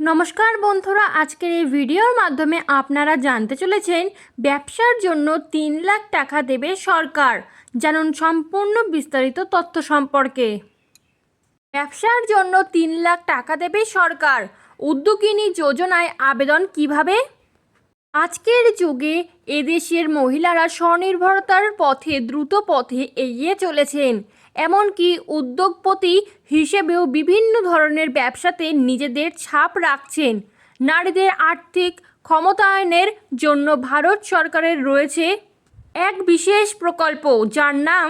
নমস্কার বন্ধুরা, আজকের এই ভিডিওর মাধ্যমে আপনারা জানতে চলেছেন ব্যবসার জন্য 3 লাখ টাকা দেবে সরকার। জানুন সম্পূর্ণ বিস্তারিত তথ্য সম্পর্কে। ব্যবসার জন্য 3 লাখ টাকা দেবে সরকার, উদ্যোগিনী যোজনায় আবেদন কিভাবে? আজকের যুগে এদেশের মহিলারা স্বনির্ভরতার পথে দ্রুত পথে এগিয়ে চলেছেন। এমনকি উদ্যোগপতি হিসেবেও বিভিন্ন ধরনের ব্যবসাতে নিজেদের ছাপ রাখছেন। নারীদের আর্থিক ক্ষমতায়নের জন্য ভারত সরকারের রয়েছে এক বিশেষ প্রকল্প, যার নাম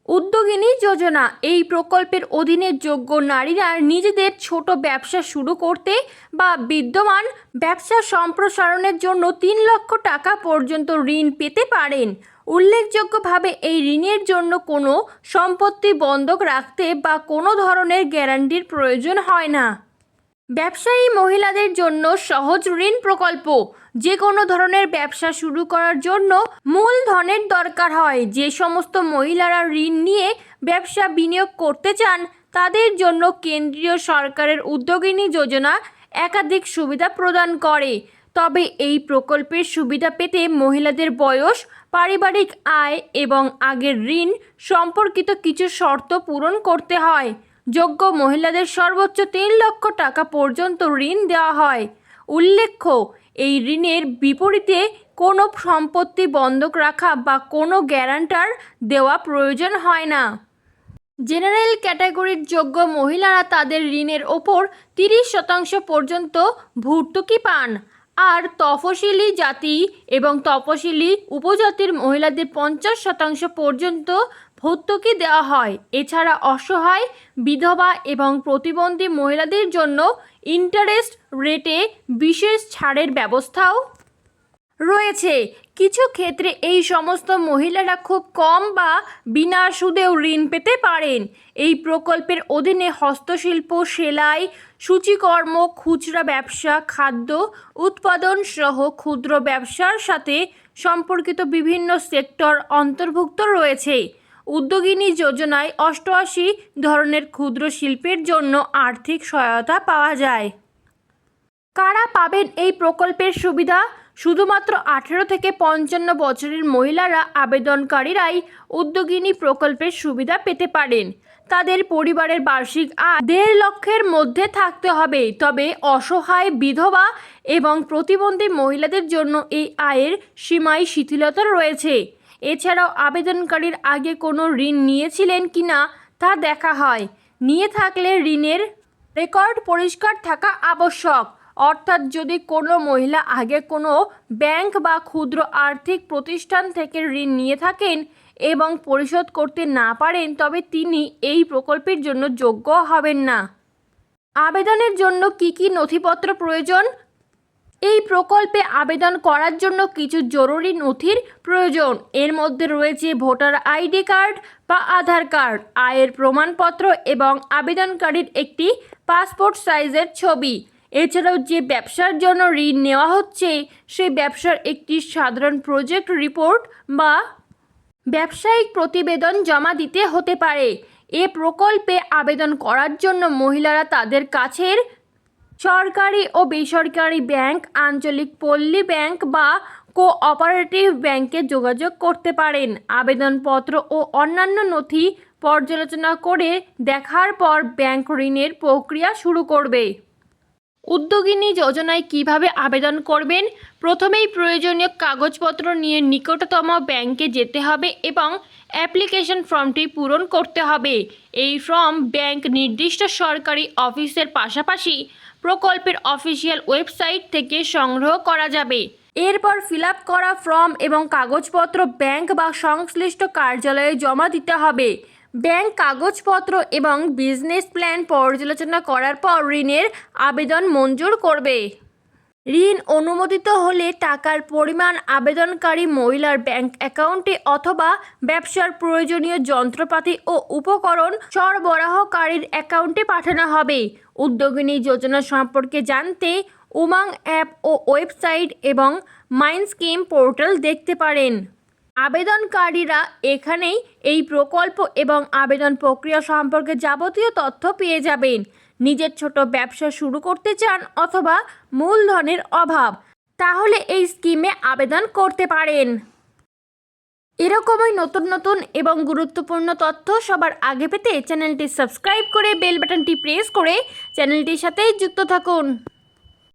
উদ্যোগিনী যোজনা। এই প্রকল্পের অধীনে যোগ্য নারীরা নিজেদের ছোট ব্যবসা শুরু করতে বা বিদ্যমান ব্যবসা সম্প্রসারণের জন্য 3 লক্ষ টাকা পর্যন্ত ঋণ পেতে পারেন। উল্লেখযোগ্যভাবে এই ঋণের জন্য কোনো সম্পত্তি বন্ধক রাখতে বা কোনো ধরনের গ্যারান্টির প্রয়োজন হয় না। ব্যবসায়ী মহিলাদের জন্য সহজ ঋণ প্রকল্প। যে কোনো ধরনের ব্যবসা শুরু করার জন্য মূলধনের দরকার হয়। যে সমস্ত মহিলারা ঋণ নিয়ে ব্যবসা বিনিয়োগ করতে চান তাদের জন্য কেন্দ্রীয় সরকারের উদ্যোগিনী যোজনা একাধিক সুবিধা প্রদান করে। তবে এই প্রকল্পের সুবিধা পেতে মহিলাদের বয়স, পারিবারিক আয় এবং আগের ঋণ সম্পর্কিত কিছু শর্ত পূরণ করতে হয়। যোগ্য মহিলাদের সর্বোচ্চ 3 লক্ষ টাকা পর্যন্ত ঋণ দেওয়া হয়। উল্লেখ্য, এই ঋণের বিপরীতে কোনো সম্পত্তি বন্ধক রাখা বা কোনো গ্যারান্টার দেওয়া প্রয়োজন হয় না। জেনারেল ক্যাটাগরির যোগ্য মহিলারা তাদের ঋণের ওপর 30% পর্যন্ত ভর্তুকি পান, আর তফসিলি জাতি এবং তফসিলি উপজাতির মহিলাদের 50% পর্যন্ত ভর্তুকি দেওয়া হয়। এছাড়া অসহায়, বিধবা এবং প্রতিবন্ধী মহিলাদের জন্য ইন্টারেস্ট রেটে বিশেষ ছাড়ের ব্যবস্থাও রয়েছে। কিছু ক্ষেত্রে এই সমস্ত মহিলারা খুব কম বা বিনা সুদেও ঋণ পেতে পারেন। এই প্রকল্পের অধীনে হস্তশিল্প, সেলাই, সূচিকর্ম, খুচরা ব্যবসা, খাদ্য উৎপাদন সহ ক্ষুদ্র ব্যবসার সাথে সম্পর্কিত বিভিন্ন সেক্টর অন্তর্ভুক্ত রয়েছে। উদ্যোগিনী যোজনায় 88 ধরনের ক্ষুদ্র শিল্পের জন্য আর্থিক সহায়তা পাওয়া যায়। কারা পাবেন এই প্রকল্পের সুবিধা? শুধুমাত্র 18 থেকে 55 বছরের মহিলারা আবেদনকারীরাই উদ্যোগিনী প্রকল্পের সুবিধা পেতে পারেন। তাদের পরিবারের বার্ষিক আয় 1.5 লক্ষের মধ্যে থাকতে হবে। তবে অসহায়, বিধবা এবং প্রতিবন্ধী মহিলাদের জন্য এই আয়ের সীমায় শিথিলতা রয়েছে। এছাড়াও আবেদনকারীর আগে কোনো ঋণ নিয়েছিলেন কিনা তা দেখা হয়। নিয়ে থাকলে ঋণের রেকর্ড পরিষ্কার থাকা আবশ্যক। অর্থাৎ যদি কোনো মহিলা আগে কোনো ব্যাংক বা ক্ষুদ্র আর্থিক প্রতিষ্ঠান থেকে ঋণ নিয়ে থাকেন এবং পরিশোধ করতে না পারেন, তবে তিনি এই প্রকল্পের জন্য যোগ্য হবেন না। আবেদনের জন্য কি কি নথিপত্র প্রয়োজন? এই প্রকল্পে আবেদন করার জন্য কিছু জরুরি নথির প্রয়োজন। এর মধ্যে রয়েছে ভোটার আইডি কার্ড বা আধার কার্ড, আয়ের প্রমাণপত্র এবং আবেদনকারীর একটি পাসপোর্ট সাইজের ছবি। এছাড়াও যে ব্যবসার জন্য ঋণ নেওয়া হচ্ছে সেই ব্যবসার একটি সাধারণ প্রজেক্ট রিপোর্ট বা ব্যবসায়িক প্রতিবেদন জমা দিতে হতে পারে। এ প্রকল্পে আবেদন করার জন্য মহিলারা তাদের কাছের সরকারি ও বেসরকারি ব্যাংক, আঞ্চলিক পল্লী ব্যাংক বা কোঅপারেটিভ ব্যাংকে যোগাযোগ করতে পারেন। আবেদনপত্র ও অন্যান্য নথি পর্যালোচনা করে দেখার পর ব্যাংক ঋণের প্রক্রিয়া শুরু করবে। উদ্যোগিনী যোজনায় কিভাবে আবেদন করবেন? প্রথমেই প্রয়োজনীয় কাগজপত্র নিয়ে নিকটতম ব্যাংকে যেতে হবে এবং অ্যাপ্লিকেশন ফর্মটি পূরণ করতে হবে। এই ফর্ম ব্যাংক নির্দিষ্ট সরকারি অফিসের পাশাপাশি প্রকল্পের অফিসিয়াল ওয়েবসাইট থেকে সংগ্রহ করা যাবে। এরপর ফিল আপ করা ফর্ম এবং কাগজপত্র ব্যাংক বা সংশ্লিষ্ট কার্যালয়ে জমা দিতে হবে। ব্যাংক কাগজপত্র এবং বিজনেস প্ল্যান পর্যালোচনা করার পর ঋণের আবেদন মঞ্জুর করবে। ঋণ অনুমোদিত হলে টাকার পরিমাণ আবেদনকারী মহিলার ব্যাংক অ্যাকাউন্টে অথবা ব্যবসার প্রয়োজনীয় যন্ত্রপাতি ও উপকরণ সরবরাহকারীর অ্যাকাউন্টে পাঠানো হবে। উদ্যোগিনী যোজনা সম্পর্কে জানতে উমাং অ্যাপ ও ওয়েবসাইট এবং মাইন স্কিম পোর্টাল দেখতে পারেন। আবেদনকারীরা এখানেই এই প্রকল্প এবং আবেদন প্রক্রিয়া সম্পর্কে যাবতীয় তথ্য পেয়ে যাবেন। নিজের ছোট ব্যবসা শুরু করতে চান অথবা মূলধনের অভাব, তাহলে এই স্কিমে আবেদন করতে পারেন। এরকমই নতুন নতুন এবং গুরুত্বপূর্ণ তথ্য সবার আগে পেতে চ্যানেলটি সাবস্ক্রাইব করে বেল বাটনটি প্রেস করে চ্যানেলটির সাথেই যুক্ত থাকুন।